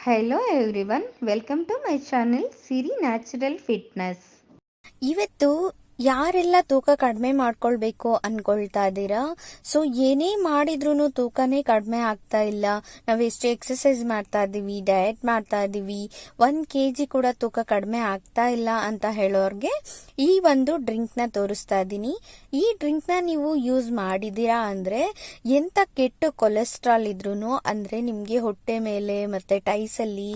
Hello everyone, welcome to my channel Siri Natural Fitness. ಇವತ್ತು ಯಾರೆಲ್ಲ ತೂಕ ಕಡಿಮೆ ಮಾಡ್ಕೊಳ್ಬೇಕು ಅನ್ಕೊಳ್ತಾ ಇದ್ದೀರಾ? ಸೊ ಏನೇ ಮಾಡಿದ್ರು ತೂಕನೇ ಕಡಿಮೆ ಆಗ್ತಾ ಇಲ್ಲ. ನಾವೆಷ್ಟು ಎಕ್ಸರ್ಸೈಸ್ ಮಾಡ್ತಾ ಇದೀವಿ, ಡಯಟ್ ಮಾಡ್ತಾ ಇದೀವಿ, 1 kg ಕೂಡ ತೂಕ ಕಡಿಮೆ ಆಗ್ತಾ ಇಲ್ಲ ಅಂತ ಹೇಳೋರ್ಗೆ ಈ ಒಂದು ಡ್ರಿಂಕ್ ನ ತೋರಿಸ್ತಾ ಇದ್ದೀನಿ. ಈ ಡ್ರಿಂಕ್ ನ ನೀವು ಯೂಸ್ ಮಾಡಿದೀರಾ ಅಂದ್ರೆ ಎಂತ ಕೆಟ್ಟ ಕೊಲೆಸ್ಟ್ರಾಲ್ ಇದ್ರೂನು, ಅಂದ್ರೆ ನಿಮ್ಗೆ ಹೊಟ್ಟೆ ಮೇಲೆ ಮತ್ತೆ ಟೈಸ್ ಅಲ್ಲಿ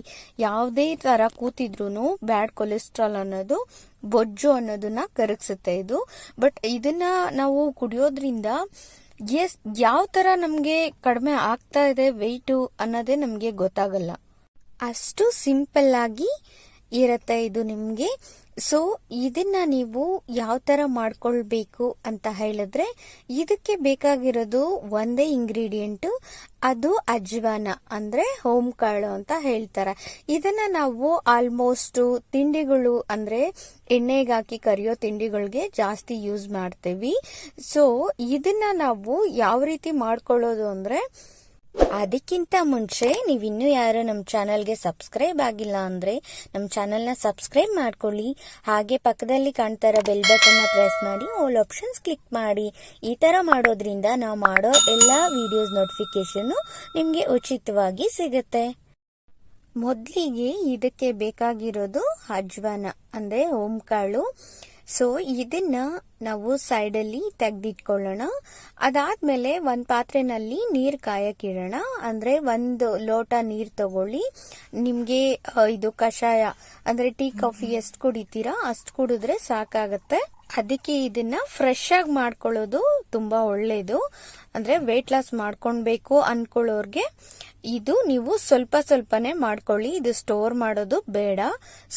ಯಾವುದೇ ತರ ಕೂತಿದ್ರೂನು ಬ್ಯಾಡ್ ಕೊಲೆಸ್ಟ್ರಾಲ್ ಅನ್ನೋದು, ಬೊಜ್ಜು ಅನ್ನೋದನ್ನ ಕರಗಿಸುತ್ತೆ ಇದು. ಬಟ್ ಇದನ್ನ ನಾವು ಕುಡಿಯೋದ್ರಿಂದ ಯಾವ ತರ ನಮ್ಗೆ ಕಡಿಮೆ ಆಗ್ತಾ ಇದೆ ವೆಯ್ಟ್ ಅನ್ನೋದೇ ನಮ್ಗೆ ಗೊತ್ತಾಗಲ್ಲ. ಅಷ್ಟು ಸಿಂಪಲ್ ಆಗಿ ಇರತ್ತೆ ಇದು ನಿಮ್ಗೆ. ಸೊ ಇದನ್ನ ನೀವು ಯಾವ ತರ ಮಾಡ್ಕೊಳ್ಬೇಕು ಅಂತ ಹೇಳಿದ್ರೆ, ಇದಕ್ಕೆ ಬೇಕಾಗಿರೋದು ಒಂದೇ ಇಂಗ್ರೀಡಿಯೆಂಟ್, ಅದು ಅಜ್ವಾನ ಅಂದ್ರೆ ಹೋಮ್ ಕಾಳು ಅಂತ ಹೇಳ್ತಾರೆ. ಇದನ್ನ ನಾವು ಆಲ್ಮೋಸ್ಟ್ ತಿಂಡಿಗಳು ಅಂದ್ರೆ ಎಣ್ಣೆಗೆ ಹಾಕಿ ಕರಿಯೋ ತಿಂಡಿಗಳಿಗೆ ಜಾಸ್ತಿ ಯೂಸ್ ಮಾಡ್ತೇವಿ. ಸೊ ಇದನ್ನ ನಾವು ಯಾವ ರೀತಿ ಮಾಡ್ಕೊಳ್ಳೋದು ಅಂದ್ರೆ, ಅದಕ್ಕಿಂತ ಮುಂಚೆ ನೀವಿನ್ನೂ ಯಾರು ನಮ್ಮ ಚಾನಲ್ಗೆ ಸಬ್ಸ್ಕ್ರೈಬ್ ಆಗಿಲ್ಲ ಅಂದ್ರೆ ನಮ್ಮ ಚಾನಲ್ನ ಸಬ್ಸ್ಕ್ರೈಬ್ ಮಾಡ್ಕೊಳ್ಳಿ. ಹಾಗೆ ಪಕ್ಕದಲ್ಲಿ ಕಾಣ್ತಾ ಇರೋ ಬೆಲ್ ಬಟನ್ನ ಪ್ರೆಸ್ ಮಾಡಿ ಆಲ್ ಆಪ್ಷನ್ಸ್ ಕ್ಲಿಕ್ ಮಾಡಿ. ಈ ತರ ಮಾಡೋದ್ರಿಂದ ನಾವು ಮಾಡೋ ಎಲ್ಲಾ ವಿಡಿಯೋಸ್ ನೋಟಿಫಿಕೇಶನ್ ನಿಮ್ಗೆ ಉಚಿತವಾಗಿ ಸಿಗುತ್ತೆ. ಮೊದಲಿಗೆ ಇದಕ್ಕೆ ಬೇಕಾಗಿರೋದು ಅಜ್ವಾನ ಅಂದ್ರೆ ಹೋಮ್ ಕಾಳು. ಸೊ ಇದನ್ನ ನಾವು ಸೈಡಲ್ಲಿ ತೆಗ್ದಿಟ್ಕೊಳ್ಳೋಣ. ಅದಾದ್ಮೇಲೆ ಒಂದ್ ಪಾತ್ರೆನಲ್ಲಿ ನೀರ್ ಕಾಯಕ್ಕಿಡೋಣ. ಅಂದ್ರೆ 1 ಲೋಟ ನೀರ್ ತಗೊಳ್ಳಿ. ನಿಮ್ಗೆ ಇದು ಕಷಾಯ ಅಂದ್ರೆ ಟೀ ಕಾಫಿ ಎಷ್ಟು ಕುಡಿತೀರಾ ಅಷ್ಟು ಕುಡಿದ್ರೆ ಸಾಕಾಗತ್ತೆ. ಅದಕ್ಕೆ ಇದನ್ನ ಫ್ರೆಶ್ ಆಗಿ ಮಾಡ್ಕೊಳ್ಳೋದು ತುಂಬಾ ಒಳ್ಳೇದು. ಅಂದ್ರೆ ವೇಟ್ ಲಾಸ್ ಮಾಡ್ಕೊಳ್ಬೇಕು ಅನ್ಕೊಳ್ಳೋರ್ಗೆ ಇದು ನೀವು ಸ್ವಲ್ಪ ಸ್ವಲ್ಪನೇ ಮಾಡ್ಕೊಳ್ಳಿ, ಇದು ಸ್ಟೋರ್ ಮಾಡೋದು ಬೇಡ.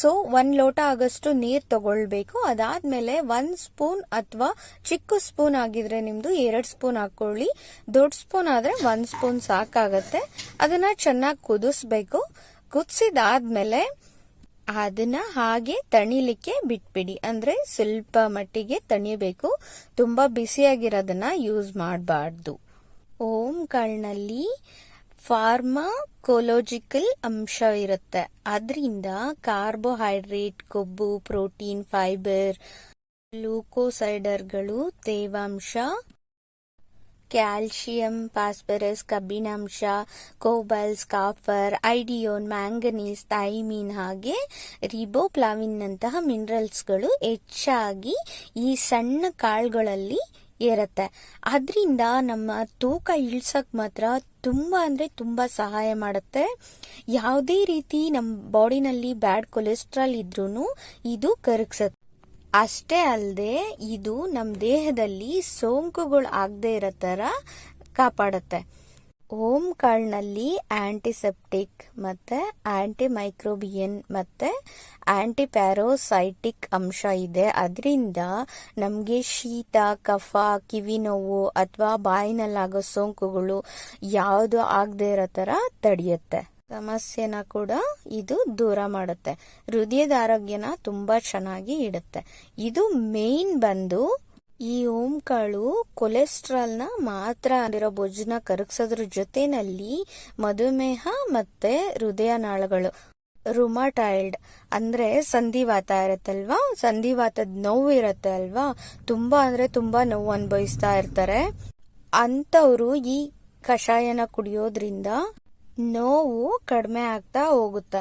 ಸೊ 1 ಲೋಟ ಆಗಷ್ಟು ನೀರ್ ತಗೊಳ್ಬೇಕು. ಅದಾದ್ಮೇಲೆ 1 ಸ್ಪೂನ್ ಅಥವಾ ಚಿಕ್ಕ ಸ್ಪೂನ್ ಆಗಿದ್ರೆ ನಿಮ್ದು 2 ಸ್ಪೂನ್ ಹಾಕೊಳ್ಳಿ. ದೊಡ್ಡ ಸ್ಪೂನ್ ಆದ್ರೆ 1 ಸ್ಪೂನ್ ಸಾಕಾಗತ್ತೆ. ಅದನ್ನ ಚೆನ್ನಾಗಿ ಕುದಿಸ್ಬೇಕು. ಕುದಿಸಿದಾದ್ಮೇಲೆ ಅದನ್ನ ಹಾಗೆ ತಣಿಲಿಕ್ಕೆ ಬಿಟ್ಬಿಡಿ. ಅಂದ್ರೆ ಸ್ವಲ್ಪ ಮಟ್ಟಿಗೆ ತಣಿಬೇಕು, ತುಂಬಾ ಬಿಸಿಯಾಗಿರೋದನ್ನ ಯೂಸ್ ಮಾಡಬಾರ್ದು. ಓಂ ಕಾಳಿನಲ್ಲಿ ಫಾರ್ಮಾಕೋಲಜಿಕಲ್ ಅಂಶ ಇರುತ್ತೆ. ಅದರಿಂದ ಕಾರ್ಬೋಹೈಡ್ರೇಟ್, ಕೊಬ್ಬು, ಪ್ರೋಟೀನ್, ಫೈಬರ್, ಗ್ಲೂಕೋಸೈಡರ್ಗಳು, ತೇವಾಂಶ, ಕ್ಯಾಲ್ಸಿಯಂ, ಫಾಸ್ಫರಸ್, ಕಬ್ಬಿಣಾಂಶ, ಕೋಬಾಲ್ಸ್, ಕಾಫರ್, ಐಡಿಯೋನ್, ಮ್ಯಾಂಗನೀಸ್, ಥೈಮಿನ್ ಹಾಗೆ ರಿಬೋಫ್ಲಾವಿನ್ ನಂತಹ ಮಿನರಲ್ಸ್ಗಳು ಹೆಚ್ಚಾಗಿ ಈ ಸಣ್ಣ ಕಾಳುಗಳಲ್ಲಿ ಇರುತ್ತೆ. ಅದರಿಂದ ನಮ್ಮ ತೂಕ ಇಳ್ಸಕ್ ಮಾತ್ರ ತುಂಬಾ ಅಂದ್ರೆ ತುಂಬಾ ಸಹಾಯ ಮಾಡುತ್ತೆ. ಯಾವುದೇ ರೀತಿ ನಮ್ಮ ಬಾಡಿನಲ್ಲಿ ಬ್ಯಾಡ್ ಕೊಲೆಸ್ಟ್ರಾಲ್ ಇದ್ರೂನು ಇದು ಕರಗಿಸುತ್ತೆ. ಅಷ್ಟೇ ಅಲ್ಲದೆ ಇದು ನಮ್ಮ ದೇಹದಲ್ಲಿ ಸೋಂಕುಗಳು ಆಗದೆ ಇರೋ ತರ ಕಾಪಾಡುತ್ತೆ. ಓಂ ಕಾಳಿನಲ್ಲಿ ಆಂಟಿಸೆಪ್ಟಿಕ್ ಮತ್ತೆ ಆಂಟಿ ಮೈಕ್ರೋಬಿಯನ್ ಮತ್ತೆ ಆಂಟಿ ಪ್ಯಾರೋಸೈಟಿಕ್ ಅಂಶ ಇದೆ. ಅದರಿಂದ ನಮ್ಗೆ ಶೀತ, ಕಫ, ಕಿವಿ ನೋವು ಅಥವಾ ಬಾಯಿನಲ್ಲಾಗೋ ಸೋಂಕುಗಳು ಯಾವುದು ಆಗದೆ ಇರೋ ತರ ತಡೆಯುತ್ತೆ. ಸಮಸ್ಯೆನ ಕೂಡ ಇದು ದೂರ ಮಾಡುತ್ತೆ. ಹೃದಯದ ಆರೋಗ್ಯನ ತುಂಬಾ ಚೆನ್ನಾಗಿ ಇಡುತ್ತೆ. ಇದು ಮೇನ್ ಬಂದು ಈ ಓಂ ಕಾಳು ಕೊಲೆಸ್ಟ್ರಾಲ್ ನ ಮಾತ್ರ ಆಗಿರೋ ಬೊಜ್ಜನ್ನ ಕರಗಿಸೋದ್ರ ಜೊತೆನಲ್ಲಿ ಮಧುಮೇಹ ಮತ್ತೆ ಹೃದಯ ನಾಳಗಳು, ರುಮಾಟಾಯ್ಡ್ ಅಂದ್ರೆ ಸಂಧಿವಾತ ಇರತ್ತಲ್ವಾ, ಸಂಧಿವಾತದ ನೋವು ಇರತ್ತೆ ಅಲ್ವಾ, ತುಂಬಾ ಅಂದ್ರೆ ತುಂಬಾ ನೋವು ಅನುಭವಿಸ್ತಾ ಇರ್ತಾರೆ. ಅಂತವ್ರು ಈ ಕಷಾಯನ ಕುಡಿಯೋದ್ರಿಂದ ನೋವು ಕಡಿಮೆ ಆಗ್ತಾ ಹೋಗುತ್ತೆ.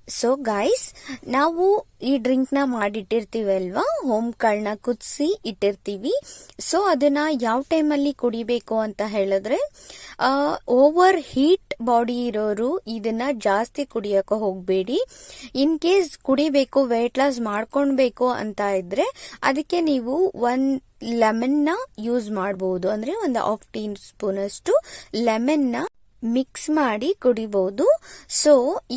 ಸೊ ಗೈಸ್, ನಾವು ಈ ಡ್ರಿಂಕ್ ನ ಮಾಡಿಟ್ಟಿರ್ತೀವಿ ಅಲ್ವಾ, ಹೋಮ್ ಕಾಳನ್ನ ಕುದಿಸಿ ಇಟ್ಟಿರ್ತೀವಿ. ಸೊ ಅದನ್ನ ಯಾವ ಟೈಮಲ್ಲಿ ಕುಡಿಬೇಕು ಅಂತ ಹೇಳಿದ್ರೆ, ಓವರ್ ಹೀಟ್ ಬಾಡಿ ಇರೋರು ಇದನ್ನ ಜಾಸ್ತಿ ಕುಡಿಯಕ್ಕೆ ಹೋಗ್ಬೇಡಿ. ಇನ್ ಕೇಸ್ ಕುಡಿಬೇಕು, ವೇಟ್ ಲಾಸ್ ಮಾಡ್ಕೊಳ್ಬೇಕು ಅಂತ ಇದ್ರೆ ಅದಕ್ಕೆ ನೀವು 1 ಲೆಮನ್ ನ ಯೂಸ್ ಮಾಡಬಹುದು. ಅಂದ್ರೆ 1 ಹಾಫ್ ಟೀ ಸ್ಪೂನ್ ಅಷ್ಟು ಲೆಮನ್ ನ ಮಿಕ್ಸ್ ಮಾಡಿ ಕುಡಿಬಹುದು. ಸೊ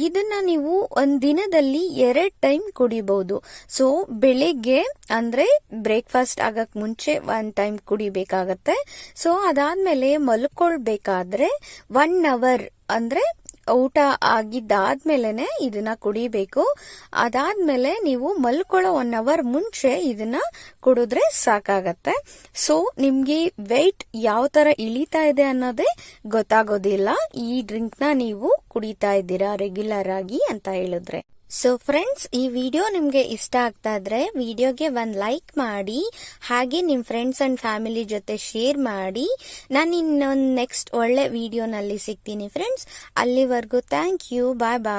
ಇದನ್ನ ನೀವು ಒಂದ್ ದಿನದಲ್ಲಿ 2 ಟೈಮ್ ಕುಡಿಬಹುದು. ಸೊ ಬೆಳಿಗ್ಗೆ ಅಂದ್ರೆ ಬ್ರೇಕ್ಫಾಸ್ಟ್ ಆಗಕ್ ಮುಂಚೆ 1 ಟೈಮ್ ಕುಡಿಬೇಕಾಗತ್ತೆ. ಸೊ ಅದಾದ್ಮೇಲೆ ಮಲ್ಕೊಳ್ಬೇಕಾದ್ರೆ 1 ಅವರ್ ಅಂದ್ರೆ ಊಟ ಆಗಿದ್ದಾದ್ಮೇಲೆ ಇದನ್ನ ಕುಡಿಬೇಕು. ಅದಾದ್ಮೇಲೆ ನೀವು ಮಲ್ಕೊಳ್ಳೋ 1 ಅವರ್ ಮುಂಚೆ ಇದನ್ನ ಕುಡಿದ್ರೆ ಸಾಕಾಗತ್ತೆ. ಸೊ ನಿಮ್ಗೆ ವೆಯ್ಟ್ ಯಾವ ತರ ಇಳಿತಾ ಇದೆ ಅನ್ನೋದೇ ಗೊತ್ತಾಗೋದಿಲ್ಲ ಈ ಡ್ರಿಂಕ್ ನ ನೀವು ಕುಡಿತಾ ಇದ್ದೀರಾ ರೆಗ್ಯುಲರ್ ಆಗಿ ಅಂತ ಹೇಳಿದ್ರೆ. ಸೊ ಫ್ರೆಂಡ್ಸ್, ಈ ವಿಡಿಯೋ ನಿಮ್ಗೆ ಇಷ್ಟ ಆಗ್ತಾ ಇದ್ರೆ ವಿಡಿಯೋಗೆ ಒಂದು ಲೈಕ್ ಮಾಡಿ, ಹಾಗೆ ನಿಮ್ ಫ್ರೆಂಡ್ಸ್ ಅಂಡ್ ಫ್ಯಾಮಿಲಿ ಜೊತೆ ಶೇರ್ ಮಾಡಿ. ನಾನು ಇನ್ನೊಂದು ನೆಕ್ಸ್ಟ್ ಒಳ್ಳೆ ವಿಡಿಯೋನಲ್ಲಿ ಸಿಗ್ತೀನಿ ಫ್ರೆಂಡ್ಸ್. ಅಲ್ಲಿವರೆಗೂ ಥ್ಯಾಂಕ್ ಯು, ಬಾಯ್ ಬಾಯ್.